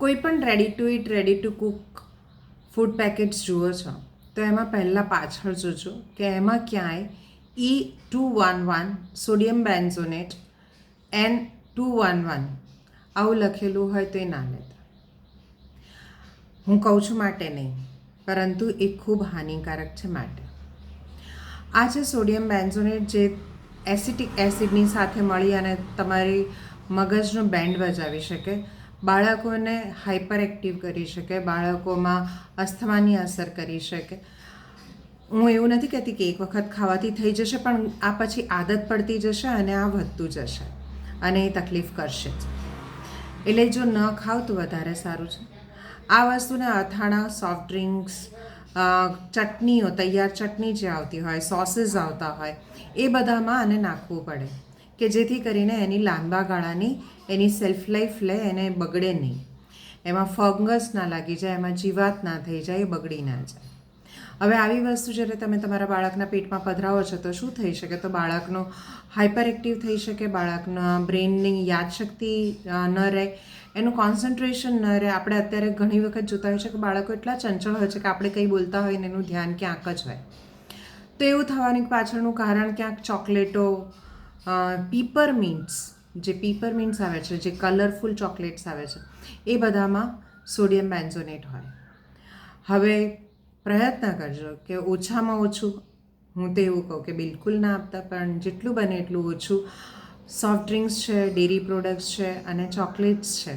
કોઈ પણ ready to eat ready to cook food packets જુઓ છો તો એમાં પહેલાં પાછળ જોજો કે એમાં ક્યાંય E211 સોડિયમ બેન્ઝોનેટ N211 આવું લખેલું હોય તો એ ના લેતા. હું કહું છું માટે નહીં, પરંતુ એ ખૂબ હાનિકારક છે માટે. આ છે સોડિયમ બેન્ઝોનેટ, જે એસિટિક એસિડની સાથે મળી અને તમારી મગજનો બેન્ડ બજાવી શકે, બાળકોને હાઇપર એક્ટિવ કરી શકે, બાળકોમાં અસ્થમાની અસર કરી શકે. હું એવું નથી કહેતી કે એક વખત ખાવાથી થઈ જશે, પણ આ પછી આદત પડતી જશે અને આ વધતું જશે અને એ તકલીફ કરશે જ. એટલે જો ન ખાવ તો વધારે સારું છે. આ વસ્તુને અથાણા, સોફ્ટ ડ્રિંક્સ, ચટણીઓ, તૈયાર ચટણી જે આવતી હોય, સોસીસ આવતા હોય, એ બધામાં આને નાખવું પડે કે જેથી કરીને એની લાંબા ગાળાની એની સેલ્ફ લાઈફ લે, એને બગડે નહીં, એમાં ફંગસ ના લાગી જાય, એમાં જીવાત ના થઈ જાય, એ બગડી ના જાય. હવે આવી વસ્તુ જ્યારે તમે તમારા બાળકના પેટમાં પધરાવો છો તો શું થઈ શકે? તો બાળકનો હાઇપર એક્ટિવ થઈ શકે, બાળકના બ્રેનની યાદશક્તિ ન રહે, એનું કોન્સન્ટ્રેશન ન રહે. આપણે અત્યારે ઘણી વખત જોતા હોય છે કે બાળકો એટલા ચંચળ હોય છે કે આપણે કંઈ બોલતા હોય ને એનું ધ્યાન ક્યાંક જ હોય. તો એવું થવાની પાછળનું કારણ ક્યાંક ચોકલેટો, પીપરમિન્ટ્સ, જે પીપરમિન્ટ્સ આવે છે, જે કલરફુલ ચોકલેટ્સ આવે છે, એ બધામાં સોડિયમ બેન્ઝોનેટ હોય. હવે પ્રયત્ન કરજો કે ઓછામાં ઓછું, હું તો એવું કહું કે બિલકુલ ના આપતા, પણ જેટલું બને એટલું ઓછું સોફ્ટ ડ્રિંક્સ છે, ડેરી પ્રોડક્ટ્સ છે અને ચોકલેટ્સ છે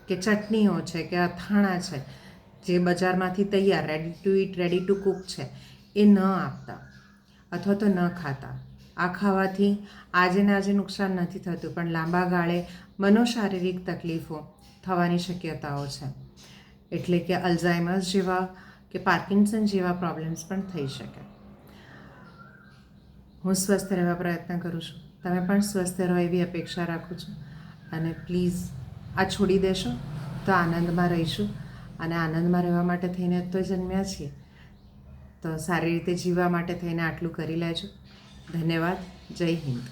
કે ચટણીઓ છે કે અથાણા છે, જે બજારમાંથી તૈયાર ready to eat ready to cook છે, એ ન આપતા અથવા તો ન ખાતા. આ ખાવાથી આજે ને આજે નુકસાન નથી થતું, પણ લાંબા ગાળે મનોશારીરિક તકલીફો થવાની શક્યતાઓ છે. એટલે કે અલ્ઝાઇમર્સ જેવા કે પાર્કિન્સન જેવા પ્રોબ્લેમ્સ પણ થઈ શકે. હું સ્વસ્થ રહેવા પ્રયત્ન કરું છું, તમે પણ સ્વસ્થ રહો એવી અપેક્ષા રાખું છું. અને પ્લીઝ આ છોડી દેશો તો આનંદમાં રહીશું, અને આનંદમાં રહેવા માટે થઈને તો જન્મ્યા છીએ, તો સારી રીતે જીવવા માટે થઈને આટલું કરી લેજો. ધન્યવાદ. જય હિન્દ.